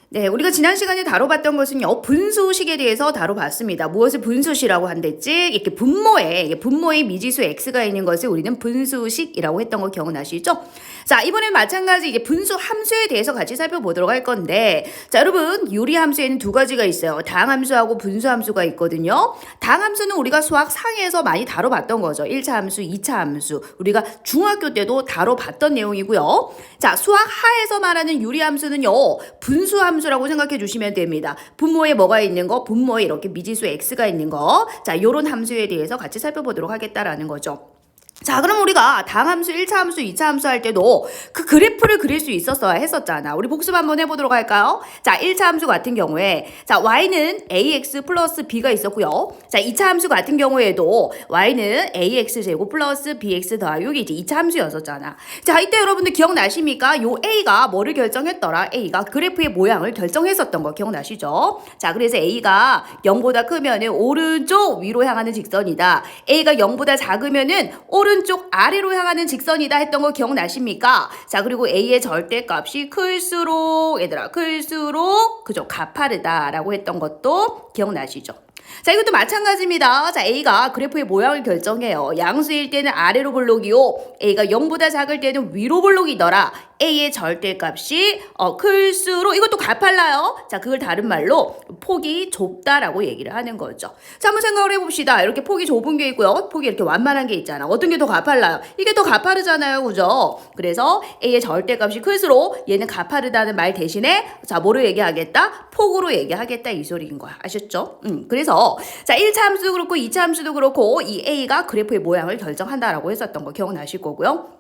네, 우리가 지난 시간에 다뤄봤던 것은요, 분수식에 대해서 다뤄봤습니다. 무엇을 분수식이라고 한댔지? 이렇게 분모에 미지수 x가 있는 것을 우리는 분수식이라고 했던 거 기억나시죠? 자, 이번엔 마찬가지 이제 분수 함수에 대해서 같이 살펴보도록 할 건데, 자, 여러분, 유리함수에는 두 가지가 있어요. 당함수하고 분수함수가 있거든요. 당함수는 우리가 수학 상에서 많이 다뤄봤던 거죠. 1차 함수, 2차 함수. 우리가 중학교 때도 다뤄봤던 내용이고요. 자, 수학 하에서 말하는 유리함수는요, 분수함수라고 생각해 주시면 됩니다. 분모에 뭐가 있는 거? 분모에 이렇게 미지수 x가 있는 거. 자, 요런 함수에 대해서 같이 살펴보도록 하겠다라는 거죠. 자, 그럼 우리가 당함수, 1차 함수, 2차 함수 할 때도 그 그래프를 그릴 수 있었어야 했었잖아. 우리 복습 한번 해보도록 할까요? 자, 1차 함수 같은 경우에 자, y는 ax 플러스 b가 있었고요. 자, 2차 함수 같은 경우에도 y는 ax 제곱 플러스 bx 더하기 이제 2차 함수였었잖아. 자, 이때 여러분들 기억나십니까? 요 a가 뭐를 결정했더라? a가 그래프의 모양을 결정했었던 거 기억나시죠? 자, 그래서 a가 0보다 크면은 오른쪽 위로 향하는 직선이다. a가 0보다 작으면은 오른쪽 아래로 향하는 직선이다 했던 거 기억나십니까? 자, 그리고 a의 절대값이 클수록 그죠? 가파르다라고 했던 것도 기억나시죠? 자, 이것도 마찬가지입니다. 자, A가 그래프의 모양을 결정해요. 양수일 때는 아래로 볼록이요. A가 0보다 작을 때는 위로 볼록이더라. A의 절대값이 클수록 이것도 가팔라요. 자, 그걸 다른 말로 폭이 좁다라고 얘기를 하는 거죠. 자, 한번 생각을 해봅시다. 이렇게 폭이 좁은 게 있고요. 폭이 이렇게 완만한 게 있잖아. 어떤 게 더 가팔라요? 이게 더 가파르잖아요. 그죠? 그래서 A의 절대값이 클수록 얘는 가파르다는 말 대신에 자, 뭐로 얘기하겠다? 폭으로 얘기하겠다 이 소리인 거야. 아셨죠? 그래서 자, 1차 함수도 그렇고 2차 함수도 그렇고 이 A가 그래프의 모양을 결정한다라고 했었던 거 기억나실 거고요.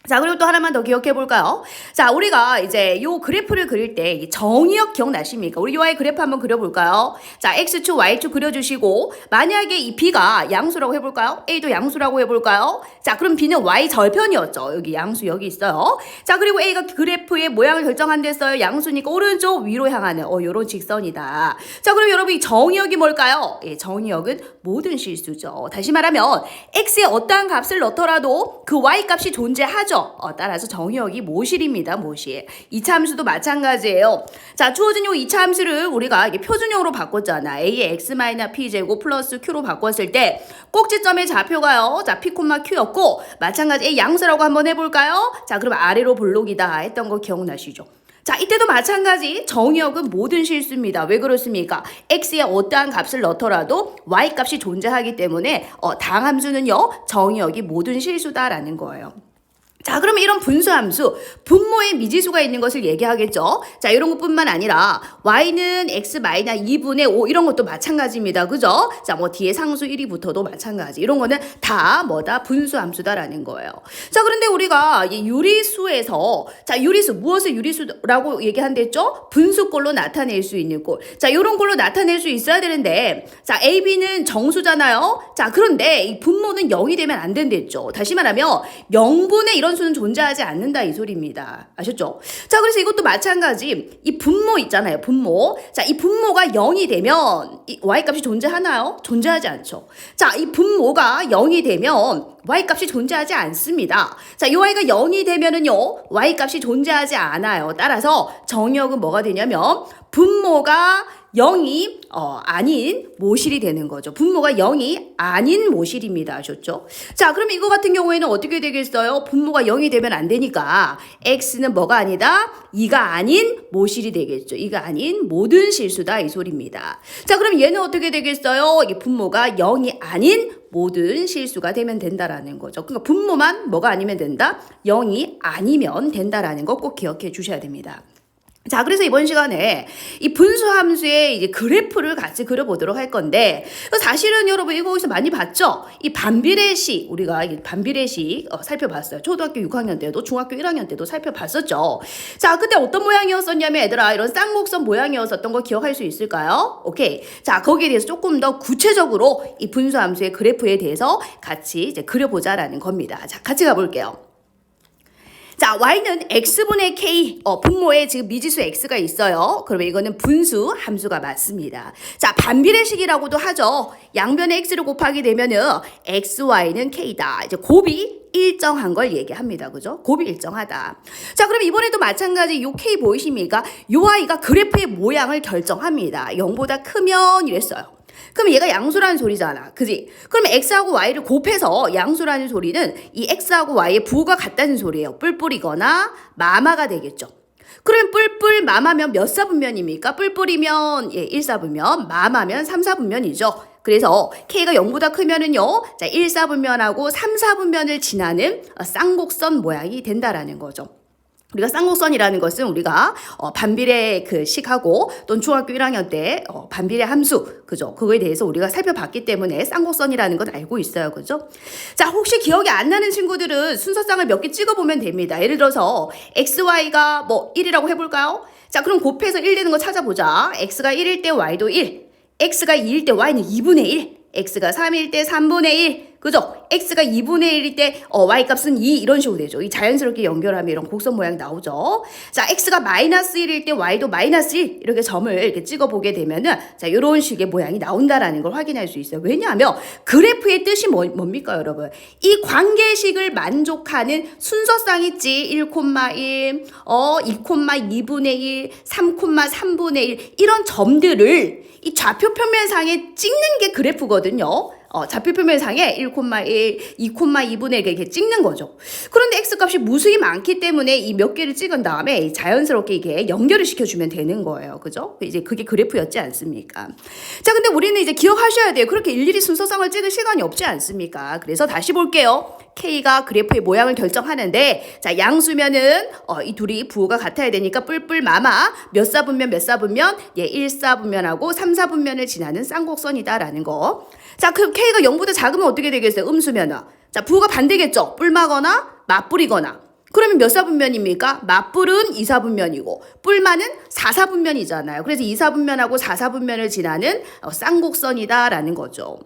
자, 그리고 또 하나만 더 기억해 볼까요? 자, 우리가 이제 요 그래프를 그릴 때 정의역 기억나십니까? 우리 요아의 그래프 한번 그려볼까요? 자, x축, y축 그려주시고 만약에 이 b가 양수라고 해볼까요? a도 양수라고 해볼까요? 자, 그럼 b는 y 절편이었죠. 여기 양수 여기 있어요. 자, 그리고 a가 그래프의 모양을 결정한댔어요. 양수니까 오른쪽 위로 향하는 요런 직선이다. 자, 그럼 여러분 이 정의역이 뭘까요? 예, 정의역은 모든 실수죠. 다시 말하면 x에 어떠한 값을 넣더라도 그 y 값이 존재하죠. 따라서 정의역이 모실입니다. 모실. 2차 함수도 마찬가지예요. 자, 주어진 요 2차 함수를 우리가 이게 표준형으로 바꿨잖아. a의 x-p제곱 플러스 q로 바꿨을 때 꼭지점의 좌표가요. 자, p, q였고 마찬가지 a 양수라고 한번 해볼까요? 자, 그럼 아래로 볼록이다 했던 거 기억나시죠? 자, 이때도 마찬가지 정의역은 모든 실수입니다. 왜 그렇습니까? x에 어떠한 값을 넣더라도 y 값이 존재하기 때문에 당함수는요. 정의역이 모든 실수다라는 거예요. 자, 그러면 이런 분수함수, 분모에 미지수가 있는 것을 얘기하겠죠. 자, 이런 것뿐만 아니라 y는 x-2분의 5 이런 것도 마찬가지입니다. 그죠? 자, 뭐 뒤에 상수 1이 붙어도 마찬가지. 이런 거는 다 뭐다? 분수함수다라는 거예요. 자, 그런데 우리가 이 유리수에서 자, 유리수 무엇을 유리수라고 얘기한댔죠? 분수꼴로 나타낼 수 있는 꼴. 자, 이런 꼴로 나타낼 수 있어야 되는데 자, a, b는 정수잖아요. 자, 그런데 이 분모는 0이 되면 안 된댔죠. 다시 말하면 0분의 이런 수는 존재하지 않는다 이 소리입니다. 아셨죠? 자, 그래서 이것도 마찬가지 이 분모 있잖아요. 분모. 자, 이 분모가 0이 되면 이 y값이 존재하나요? 존재하지 않죠. 자, 이 분모가 0이 되면 y값이 존재하지 않습니다. 자, 이 y가 0이 되면은요. y값이 존재하지 않아요. 따라서 정의역은 뭐가 되냐면 분모가 0이 아닌 모실이 되는 거죠. 분모가 0이 아닌 모실입니다. 아셨죠? 자, 그럼 이거 같은 경우에는 어떻게 되겠어요? 분모가 0이 되면 안 되니까 x는 뭐가 아니다? 2가 아닌 모실이 되겠죠. 2가 아닌 모든 실수다 이 소리입니다. 자, 그럼 얘는 어떻게 되겠어요? 이게 분모가 0이 아닌 모든 실수가 되면 된다라는 거죠. 그러니까 분모만 뭐가 아니면 된다? 0이 아니면 된다라는 거 꼭 기억해 주셔야 됩니다. 자, 그래서 이번 시간에 이 분수함수의 이제 그래프를 같이 그려보도록 할 건데, 사실은 여러분 이거에서 많이 봤죠? 이 반비례식, 우리가 이 반비례식 살펴봤어요. 초등학교 6학년 때도 중학교 1학년 때도 살펴봤었죠. 자, 그때 어떤 모양이었었냐면 얘들아, 이런 쌍곡선 모양이었었던 거 기억할 수 있을까요? 오케이. 자, 거기에 대해서 조금 더 구체적으로 이 분수함수의 그래프에 대해서 같이 이제 그려보자라는 겁니다. 자, 같이 가볼게요. 자, y는 x분의 k, 분모에 지금 미지수 x가 있어요. 그러면 이거는 분수 함수가 맞습니다. 자, 반비례식이라고도 하죠. 양변에 x를 곱하게 되면은 xy는 k다. 이제 곱이 일정한 걸 얘기합니다. 그죠? 곱이 일정하다. 자, 그럼 이번에도 마찬가지 요 k 보이십니까? 요 i가 그래프의 모양을 결정합니다. 0보다 크면 이랬어요. 그럼 얘가 양수라는 소리잖아. 그지? 그럼 x하고 y를 곱해서 양수라는 소리는 이 x하고 y의 부호가 같다는 소리예요. 뿔뿔이거나 마마가 되겠죠. 그럼 뿔뿔 마마면 몇 사분면입니까? 뿔뿔이면 1사분면, 마마면 3사분면이죠. 그래서 k가 0보다 크면은요. 자, 1사분면하고 3사분면을 지나는 쌍곡선 모양이 된다라는 거죠. 우리가 쌍곡선이라는 것은 우리가 반비례 그 식하고 또는 중학교 1학년 때 반비례 함수 그죠? 그거에 대해서 우리가 살펴봤기 때문에 쌍곡선이라는 건 알고 있어요. 그죠? 자, 혹시 기억이 안 나는 친구들은 순서쌍을 몇 개 찍어보면 됩니다. 예를 들어서 xy가 뭐 1이라고 해볼까요? 자, 그럼 곱해서 1 되는 거 찾아보자. x가 1일 때 y도 1, x가 2일 때 y는 2분의 1, x가 3일 때 3분의 1, 그죠? x가 2분의 1일 때 y 값은 2 이런 식으로 되죠. 이 자연스럽게 연결하면 이런 곡선 모양 나오죠. 자, x가 마이너스 1일 때 y도 마이너스 1 이렇게 점을 이렇게 찍어보게 되면은 자, 이런 식의 모양이 나온다라는 걸 확인할 수 있어요. 왜냐하면 그래프의 뜻이 뭡니까 여러분? 이 관계식을 만족하는 순서쌍 있지. 1,1, 2,2분의 1, 3,3분의 1 이런 점들을 이 좌표 평면상에 찍는 게 그래프거든요. 좌표 표면상에 1,1, 2,2분의 1 이렇게 찍는 거죠. 그런데 x값이 무수히 많기 때문에 이 몇 개를 찍은 다음에 자연스럽게 이게 연결을 시켜주면 되는 거예요. 그죠? 이제 그게 그래프였지 않습니까? 자, 근데 우리는 이제 기억하셔야 돼요. 그렇게 일일이 순서상을 찍을 시간이 없지 않습니까? 그래서 다시 볼게요. K가 그래프의 모양을 결정하는데 자, 양수면은 이 둘이 부호가 같아야 되니까 뿔뿔 마마 몇 사분면 1사분면하고 3사분면을 지나는 쌍곡선이다라는 거. 자, 그럼 K가 0보다 작으면 어떻게 되겠어요? 음수면은. 자, 부호가 반대겠죠? 뿔마거나 맞뿔이거나. 그러면 몇 사분면입니까? 맞뿔은 2사분면이고 뿔마는 4사분면이잖아요. 그래서 2사분면하고 4사분면을 지나는 쌍곡선이다라는 거죠.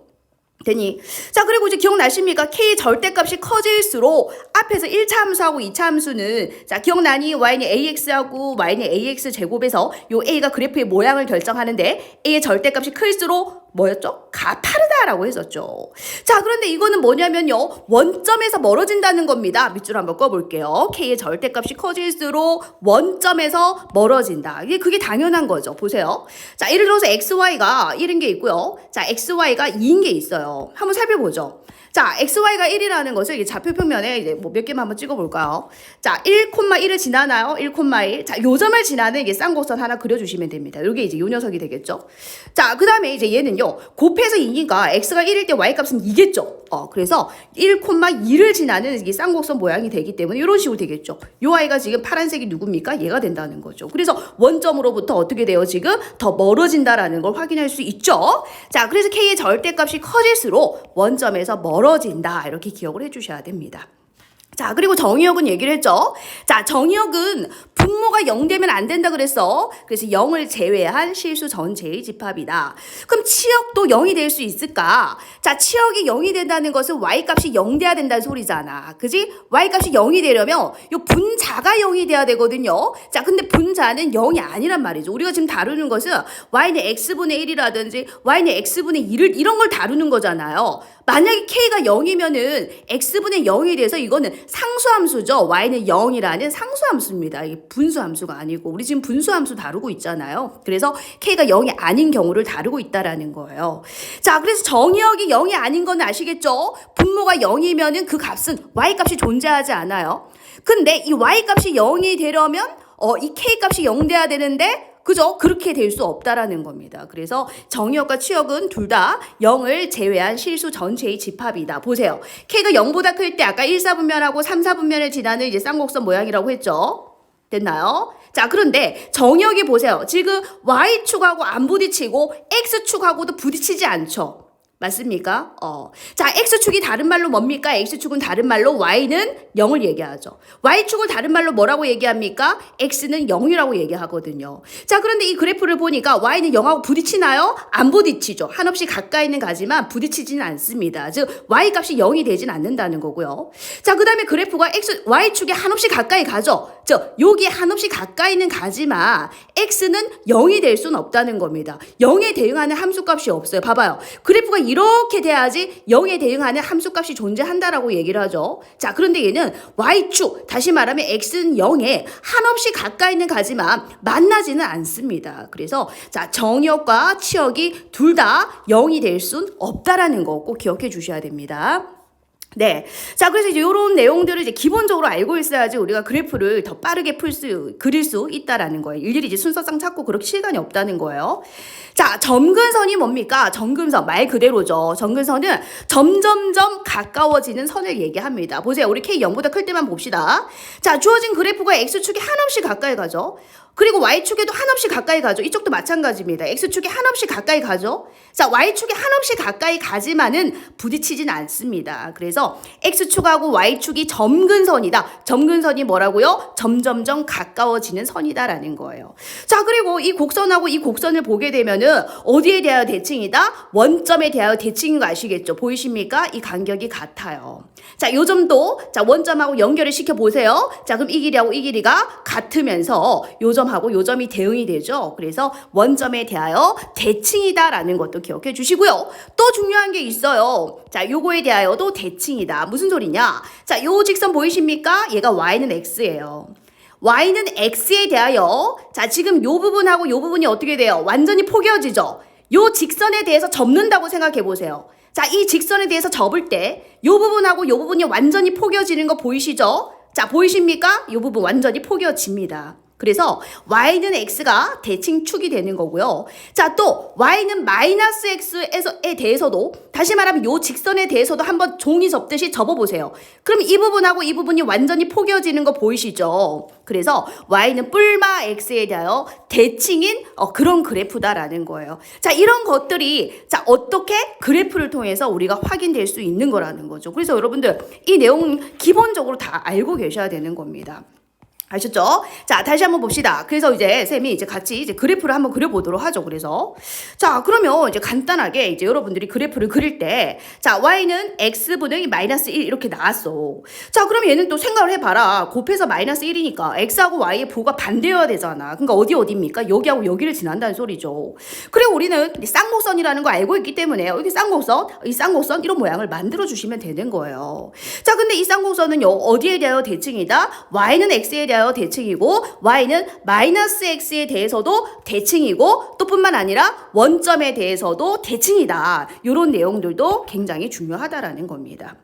되니. 자, 그리고 이제 기억나십니까? K 절대값이 커질수록 앞에서 1차 함수하고 2차 함수는 자, 기억나니? y는 ax하고 y는 ax 제곱에서 요 a가 그래프의 모양을 결정하는데 a의 절대값이 클수록 뭐였죠? 가파르다라고 했었죠. 자, 그런데 이거는 뭐냐면요. 원점에서 멀어진다는 겁니다. 밑줄 한번 꺼볼게요. K의 절대값이 커질수록 원점에서 멀어진다. 그게 당연한 거죠. 보세요. 자, 예를 들어서 XY가 1인 게 있고요. 자, XY가 2인 게 있어요. 한번 살펴보죠. 자, XY가 1이라는 것을 좌표 평면에 이제 뭐 몇 개만 한번 찍어볼까요? 자, 1,1을 지나나요? 1,1. 자, 요 점을 지나는 이게 쌍곡선 하나 그려주시면 됩니다. 요게 이제 요 녀석이 되겠죠? 자, 그 다음에 이제 얘는요. 곱해서 2니까 X가 1일 때 Y 값은 2겠죠? 그래서 1,2를 지나는 이게 쌍곡선 모양이 되기 때문에 이런 식으로 되겠죠? 요 Y가 지금 파란색이 누굽니까? 얘가 된다는 거죠. 그래서 원점으로부터 어떻게 돼요? 지금 더 멀어진다라는 걸 확인할 수 있죠? 자, 그래서 K의 절대값이 커질수록 원점에서 멀어진다. 이렇게 기억을 해주셔야 됩니다. 자, 그리고 정의역은 얘기를 했죠. 자, 정의역은 분모가 0 되면 안 된다 그랬어. 그래서 0을 제외한 실수 전체의 집합이다. 그럼 치역도 0이 될 수 있을까? 자, 치역이 0이 된다는 것은 y값이 0 돼야 된다는 소리잖아. 그지? y값이 0이 되려면 요 분자가 0이 돼야 되거든요. 자, 근데 분자는 0이 아니란 말이죠. 우리가 지금 다루는 것은 y는 x분의 1이라든지 y는 x분의 2를 이런 걸 다루는 거잖아요. 만약에 k가 0이면은 x분의 0이 돼서 이거는 상수함수죠. y는 0이라는 상수함수입니다. 이게 분수함수가 아니고 우리 지금 분수함수 다루고 있잖아요. 그래서 k가 0이 아닌 경우를 다루고 있다라는 거예요. 자, 그래서 정의역이 0이 아닌 건 아시겠죠? 분모가 0이면은 그 값은 y값이 존재하지 않아요. 근데 이 y값이 0이 되려면 이 k값이 0 돼야 되는데 그죠? 그렇게 될 수 없다라는 겁니다. 그래서 정의역과 치역은 둘 다 0을 제외한 실수 전체의 집합이다. 보세요. K가 0보다 클 때 아까 1사분면하고 3사분면을 지나는 이제 쌍곡선 모양이라고 했죠? 됐나요? 자, 그런데 정의역이 보세요. 지금 Y축하고 안 부딪히고 X축하고도 부딪히지 않죠? 맞습니까? 자, X축이 다른 말로 뭡니까? X축은 다른 말로 Y는 0을 얘기하죠. Y축을 다른 말로 뭐라고 얘기합니까? X는 0이라고 얘기하거든요. 자, 그런데 이 그래프를 보니까 Y는 0하고 부딪히나요? 안 부딪히죠. 한없이 가까이는 가지만 부딪히지는 않습니다. 즉, Y 값이 0이 되진 않는다는 거고요. 자, 그 다음에 그래프가 Y축에 한없이 가까이 가죠. 즉, 여기 한없이 가까이는 가지만 X는 0이 될 수는 없다는 겁니다. 0에 대응하는 함수값이 없어요. 봐봐요. 그래프가 이렇게 돼야지 0에 대응하는 함수값이 존재한다라고 얘기를 하죠. 자, 그런데 얘는 Y축, 다시 말하면 X는 0에 한없이 가까이는 가지만 만나지는 않습니다. 그래서 자, 정역과 치역이 둘 다 0이 될 순 없다라는 거 꼭 기억해 주셔야 됩니다. 네. 자, 그래서 이제 이런 내용들을 이제 기본적으로 알고 있어야지 우리가 그래프를 더 빠르게 그릴 수 있다라는 거예요. 일일이 이제 순서상 찾고 그렇게 시간이 없다는 거예요. 자, 점근선이 뭡니까? 점근선, 말 그대로죠. 점근선은 점점점 가까워지는 선을 얘기합니다. 보세요. 우리 K 0보다 클 때만 봅시다. 자, 주어진 그래프가 X축이 한없이 가까이 가죠. 그리고 Y축에도 한없이 가까이 가죠. 이쪽도 마찬가지입니다. X축이 한없이 가까이 가죠. 자, Y축이 한없이 가까이 가지만은 부딪히진 않습니다. 그래서 X축하고 Y축이 점근선이다. 점근선이 뭐라고요? 점점점 가까워지는 선이다라는 거예요. 자, 그리고 이 곡선하고 이 곡선을 보게 되면은 어디에 대하여 대칭이다? 원점에 대하여 대칭인 거 아시겠죠? 보이십니까? 이 간격이 같아요. 자, 요 점도 자, 원점하고 연결을 시켜 보세요. 자, 그럼 이 길이하고 이 길이가 같으면서 요 점하고 요 점이 대응이 되죠. 그래서 원점에 대하여 대칭이다라는 것도 기억해 주시고요. 또 중요한 게 있어요. 자, 요거에 대하여도 대칭이다. 무슨 소리냐? 자, 요 직선 보이십니까? 얘가 Y는 X예요. Y는 X에 대하여 자, 지금 요 부분하고 요 부분이 어떻게 돼요? 완전히 포개어지죠. 요 직선에 대해서 접는다고 생각해 보세요. 자, 이 직선에 대해서 접을 때 요 부분하고 요 부분이 완전히 포개어지는 거 보이시죠? 자, 보이십니까? 요 부분 완전히 포개어집니다. 그래서 Y는 X가 대칭축이 되는 거고요. 자, 또 Y는 마이너스 X에 대해서도 다시 말하면 요 직선에 대해서도 한번 종이 접듯이 접어보세요. 그럼 이 부분하고 이 부분이 완전히 포개어지는 거 보이시죠? 그래서 Y는 뿔마 X에 대하여 대칭인 그런 그래프다라는 거예요. 자, 이런 것들이 자, 어떻게 그래프를 통해서 우리가 확인될 수 있는 거라는 거죠. 그래서 여러분들 이 내용은 기본적으로 다 알고 계셔야 되는 겁니다. 아셨죠? 자, 다시 한번 봅시다. 그래서 이제 쌤이 이제 같이 이제 그래프를 한번 그려보도록 하죠. 그래서 자, 그러면 이제 간단하게 이제 여러분들이 그래프를 그릴 때 자, Y는 X분의 마이너스 1 이렇게 나왔어. 자, 그럼 얘는 또 생각을 해봐라. 곱해서 마이너스 1이니까 X하고 Y의 부호가 반대여야 되잖아. 그러니까 어디입니까? 여기하고 여기를 지난다는 소리죠. 그리고 우리는 쌍곡선이라는 거 알고 있기 때문에 여기 쌍곡선, 이 쌍곡선 이런 모양을 만들어 주시면 되는 거예요. 자, 근데 이 쌍곡선은 어디에 대하여 대칭이다? Y는 X에 대하여 대칭이고 Y는 마이너스 X에 대해서도 대칭이고 또 뿐만 아니라 원점에 대해서도 대칭이다. 이런 내용들도 굉장히 중요하다라는 겁니다.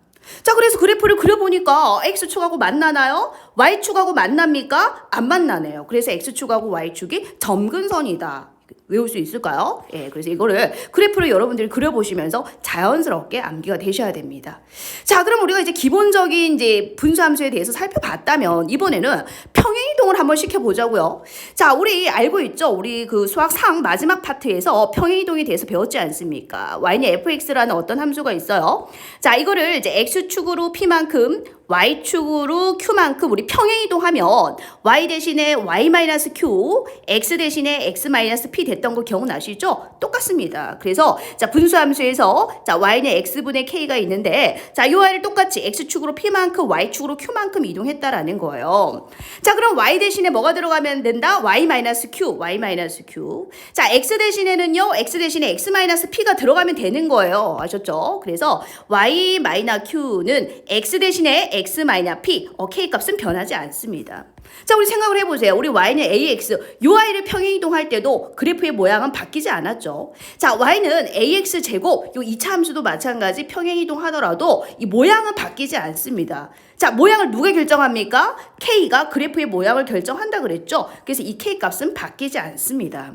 자, 그래서 그래프를 그려보니까 X축하고 만나나요? Y축하고 만납니까? 안 만나네요. 그래서 X축하고 Y축이 점근선이다. 외울 수 있을까요? 예, 그래서 이거를 그래프를 여러분들이 그려보시면서 자연스럽게 암기가 되셔야 됩니다. 자, 그럼 우리가 이제 기본적인 이제 분수함수에 대해서 살펴봤다면 이번에는 평행이동을 한번 시켜보자고요. 자, 우리 알고 있죠? 우리 그 수학 상 마지막 파트에서 평행이동에 대해서 배웠지 않습니까? Y는 fx라는 어떤 함수가 있어요. 자, 이거를 이제 x축으로 p만큼 y축으로 q만큼 우리 평행이동하면 y 대신에 y-q, x 대신에 x-p 됐던 거 기억나시죠? 똑같습니다. 그래서 자, 분수함수에서 자, y는 x분의 k가 있는데 자, 이 y를 똑같이 x축으로 p만큼 y축으로 q만큼 이동했다라는 거예요. 자, 그럼 y 대신에 뭐가 들어가면 된다? y-q, y-q. 자, x 대신에는요, x 대신에 x-p가 들어가면 되는 거예요. 아셨죠? 그래서 y-q는 x 대신에 x-p, k 값은 변하지 않습니다. 자, 우리 생각을 해보세요. 우리 y는 ax, 요 y를 평행이동할 때도 그래프의 모양은 바뀌지 않았죠. 자, y는 ax 제곱, 요 2차 함수도 마찬가지 평행이동 하더라도 이 모양은 바뀌지 않습니다. 자, 모양을 누가 결정합니까? k가 그래프의 모양을 결정한다 그랬죠. 그래서 이 k 값은 바뀌지 않습니다.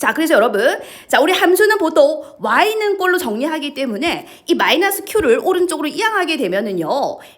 자, 그래서 여러분, 자, 우리 함수는 보통 y는 꼴로 정리하기 때문에 이 마이너스 q를 오른쪽으로 이항하게 되면은요,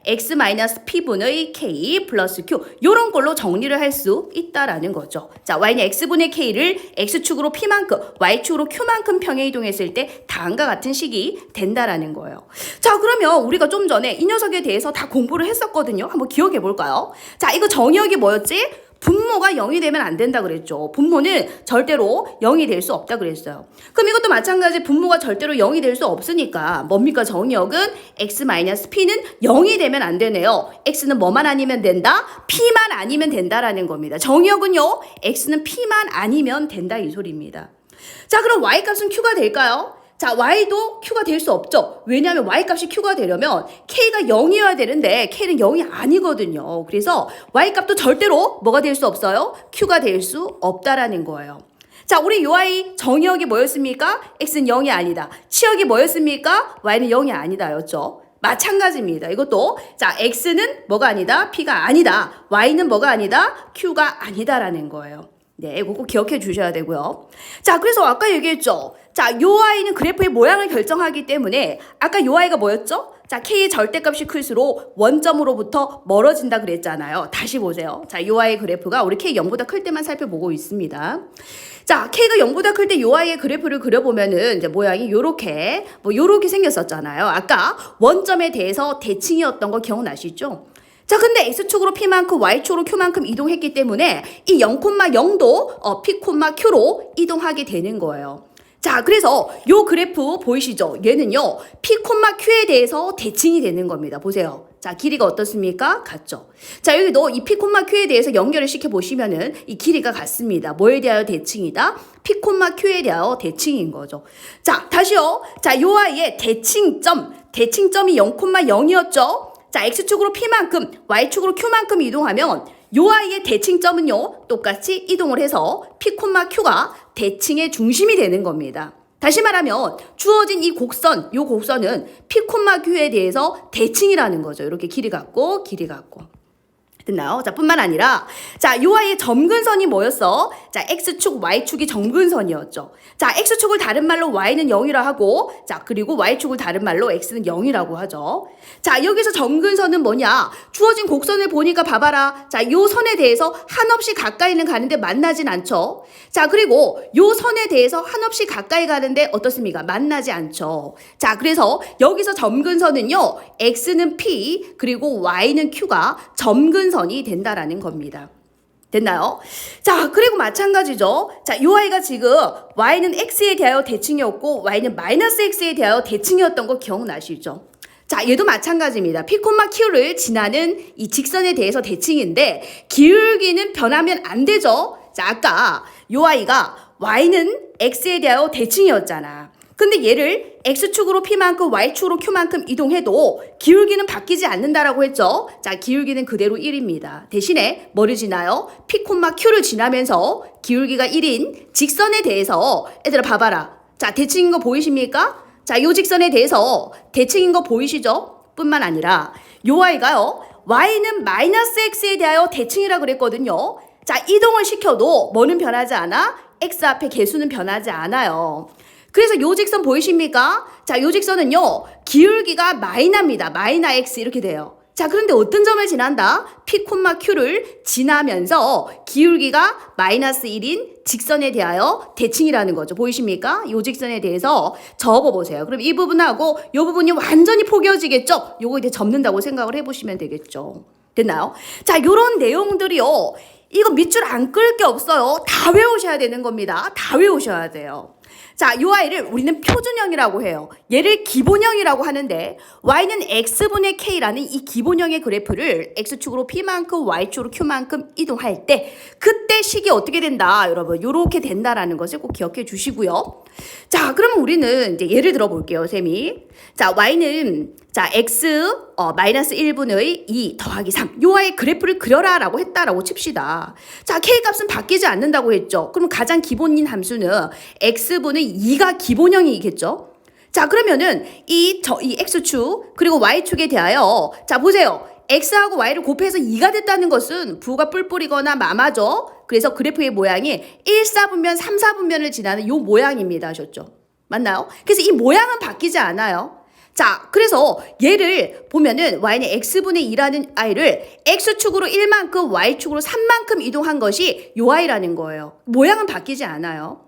x 마이너스 p분의 k 플러스 q 요런 꼴로 정리를 할 수 있다라는 거죠. 자, y는 x분의 k를 x축으로 p만큼, y축으로 q만큼 평행 이동했을 때 다음과 같은 식이 된다라는 거예요. 자, 그러면 우리가 좀 전에 이 녀석에 대해서 다 공부를 했었거든요. 한번 기억해 볼까요? 자, 이거 정의역이 뭐였지? 분모가 0이 되면 안 된다 그랬죠. 분모는 절대로 0이 될 수 없다 그랬어요. 그럼 이것도 마찬가지 분모가 절대로 0이 될 수 없으니까 뭡니까? 정의역은 x-p는 0이 되면 안 되네요. x는 뭐만 아니면 된다? p만 아니면 된다라는 겁니다. 정의역은요. x는 p만 아니면 된다 이 소리입니다. 자, 그럼 y값은 q가 될까요? 자, y도 q가 될 수 없죠. 왜냐하면 y값이 q가 되려면 k가 0이어야 되는데 k는 0이 아니거든요. 그래서 y값도 절대로 뭐가 될 수 없어요? q가 될 수 없다라는 거예요. 자, 우리 요 아이 정의역이 뭐였습니까? x는 0이 아니다. 치역이 뭐였습니까? y는 0이 아니다 였죠. 마찬가지입니다. 이것도 자, x는 뭐가 아니다? p가 아니다. y는 뭐가 아니다? q가 아니다라는 거예요. 네, 이거 꼭 기억해 주셔야 되고요. 자, 그래서 아까 얘기했죠. 자, 요 아이는 그래프의 모양을 결정하기 때문에 아까 요 아이가 뭐였죠? 자, k의 절대값이 클수록 원점으로부터 멀어진다 그랬잖아요. 다시 보세요. 자, 요 아이의 그래프가 우리 k 0보다 클 때만 살펴보고 있습니다. 자, k가 0보다 클 때 요 아이의 그래프를 그려보면은 이제 모양이 요렇게 요렇게 생겼었잖아요. 아까 원점에 대해서 대칭이었던 거 기억나시죠? 자, 근데 x축으로 p만큼 y축으로 q만큼 이동했기 때문에 이 0,0도 p, q로 이동하게 되는 거예요. 자, 그래서 요 그래프 보이시죠? 얘는요, p, q에 대해서 대칭이 되는 겁니다. 보세요. 자, 길이가 어떻습니까? 같죠? 자, 여기도 이 p, q에 대해서 연결을 시켜보시면은 이 길이가 같습니다. 뭐에 대하여 대칭이다? p, q에 대하여 대칭인 거죠. 자, 다시요. 자, 요 아이의 대칭점이 0,0이었죠? 자, x축으로 p만큼, y축으로 q만큼 이동하면 요 아이의 대칭점은요, 똑같이 이동을 해서 p, q가 대칭의 중심이 되는 겁니다. 다시 말하면 주어진 이 곡선, 요 곡선은 p, q에 대해서 대칭이라는 거죠. 이렇게 길이 같고 길이 같고. 됐나요? 자, 뿐만 아니라 자, 요 아이의 점근선이 뭐였어? 자, x축, y축이 점근선이었죠. 자, x축을 다른 말로 y는 0이라 하고, 자, 그리고 y축을 다른 말로 x는 0이라고 하죠. 자, 여기서 점근선은 뭐냐? 주어진 곡선을 보니까 봐봐라. 자, 요 선에 대해서 한없이 가까이는 가는데 만나진 않죠. 자, 그리고 요 선에 대해서 한없이 가까이 가는데 어떻습니까? 만나지 않죠. 자, 그래서 여기서 점근선은요, x는 p, 그리고 y는 q가 점근선이 된다라는 겁니다. 됐나요? 자, 그리고 마찬가지죠. 자, 요 아이가 지금 y는 x에 대하여 대칭이었고 y는 마이너스 x에 대하여 대칭이었던 거 기억나시죠? 자, 얘도 마찬가지입니다. p, q를 지나는 이 직선에 대해서 대칭인데 기울기는 변하면 안 되죠. 자, 아까 요 아이가 y는 x에 대하여 대칭이었잖아. 근데 얘를 x축으로 p만큼 y축으로 q만큼 이동해도 기울기는 바뀌지 않는다라고 했죠. 자, 기울기는 그대로 1입니다. 대신에 뭐를 지나요? p, q를 지나면서 기울기가 1인 직선에 대해서 얘들아 봐봐라. 자, 대칭인 거 보이십니까? 자, 요 직선에 대해서 대칭인 거 보이시죠? 뿐만 아니라 요 아이가요, y는 마이너스 x에 대하여 대칭이라 그랬거든요. 자, 이동을 시켜도 뭐는 변하지 않아? x 앞에 개수는 변하지 않아요. 그래서 요 직선 보이십니까? 자, 요 직선은요, 기울기가 마이너입니다. 마이너 x 이렇게 돼요. 자, 그런데 어떤 점을 지난다? p, q를 지나면서 기울기가 마이너스 1인 직선에 대하여 대칭이라는 거죠. 보이십니까? 요 직선에 대해서 접어보세요. 그럼 이 부분하고 요 부분이 완전히 포개어지겠죠? 요거 이제 접는다고 생각을 해보시면 되겠죠. 됐나요? 자, 요런 내용들이요, 이거 밑줄 안 끌 게 없어요. 다 외우셔야 되는 겁니다. 다 외우셔야 돼요. 자, 요 아이를 우리는 표준형이라고 해요. 얘를 기본형이라고 하는데 y는 x분의 k라는 이 기본형의 그래프를 x축으로 p만큼 y축으로 q만큼 이동할 때 그때 식이 어떻게 된다, 여러분. 요렇게 된다라는 것을 꼭 기억해 주시고요. 자, 그러면 우리는 이제 예를 들어 볼게요, 쌤이. 자, y는 자, x 마이너스 1분의 2 더하기 3. 요 아이 그래프를 그려라라고 했다라고 칩시다. 자, k값은 바뀌지 않는다고 했죠. 그럼 가장 기본인 함수는 x분의 2가 기본형이겠죠. 자, 그러면은 이 x축 그리고 y축에 대하여 자, 보세요. x하고 y를 곱해서 2가 됐다는 것은 부가 뿔뿔이거나 마마죠. 그래서 그래프의 모양이 1, 4분면, 3, 4분면을 지나는 요 모양입니다. 아셨죠? 맞나요? 그래서 이 모양은 바뀌지 않아요. 자, 그래서 얘를 보면은 y는 x분의 2라는 i를 x축으로 1만큼, y축으로 3만큼 이동한 것이 요 i라는 거예요. 모양은 바뀌지 않아요.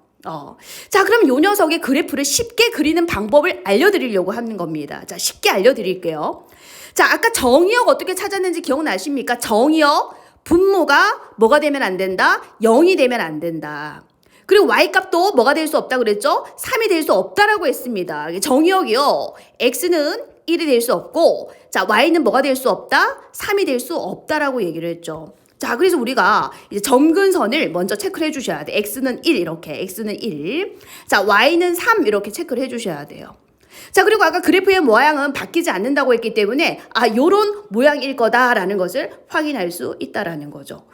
자, 그럼 요 녀석의 그래프를 쉽게 그리는 방법을 알려드리려고 하는 겁니다. 자, 쉽게 알려드릴게요. 자, 아까 정의역 어떻게 찾았는지 기억나십니까? 정의역, 분모가 뭐가 되면 안 된다? 0이 되면 안 된다. 그리고 y값도 뭐가 될 수 없다 그랬죠? 3이 될 수 없다라고 했습니다. 정의역이요. x는 1이 될 수 없고, 자, y는 뭐가 될 수 없다? 3이 될 수 없다라고 얘기를 했죠. 자, 그래서 우리가 이제 점근선을 먼저 체크를 해주셔야 돼. x는 1 이렇게, x는 1. 자, y는 3 이렇게 체크를 해주셔야 돼요. 자, 그리고 아까 그래프의 모양은 바뀌지 않는다고 했기 때문에 요런 모양일 거다라는 것을 확인할 수 있다라는 거죠.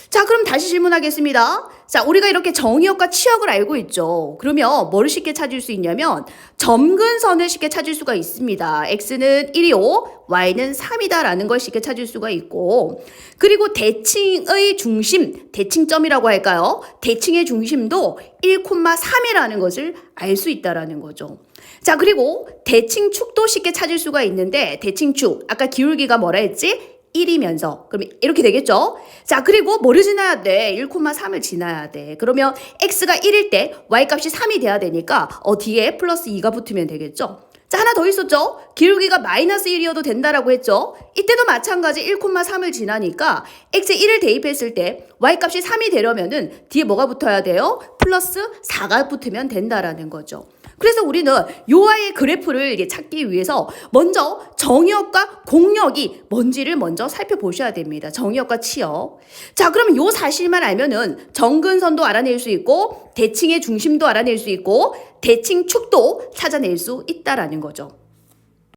자, 그럼 다시 질문하겠습니다. 자, 우리가 이렇게 정의역과 치역을 알고 있죠. 그러면 뭐를 쉽게 찾을 수 있냐면 점근선을 쉽게 찾을 수가 있습니다. x는 1이고 y는 3이다라는 걸 쉽게 찾을 수가 있고, 그리고 대칭의 중심, 대칭점이라고 할까요? 대칭의 중심도 1,3이라는 것을 알 수 있다라는 거죠. 자, 그리고 대칭축도 쉽게 찾을 수가 있는데, 대칭축 아까 기울기가 뭐라 했지? 1이면서 그럼 이렇게 되겠죠? 자, 그리고 뭐를 지나야 돼? 1,3을 지나야 돼. 그러면 x가 1일 때 y값이 3이 돼야 되니까 뒤에 플러스 2가 붙으면 되겠죠? 자, 하나 더 있었죠? 기울기가 마이너스 1이어도 된다라고 했죠? 이때도 마찬가지 1,3을 지나니까 x에 1을 대입했을 때 y값이 3이 되려면은 뒤에 뭐가 붙어야 돼요? 플러스 4가 붙으면 된다라는 거죠. 그래서 우리는 요 아이의 그래프를 이제 찾기 위해서 먼저 정의역과 공역이 뭔지를 먼저 살펴보셔야 됩니다. 정의역과 치역. 자, 그러면 요 사실만 알면은 정근선도 알아낼 수 있고, 대칭의 중심도 알아낼 수 있고, 대칭축도 찾아낼 수 있다라는 거죠.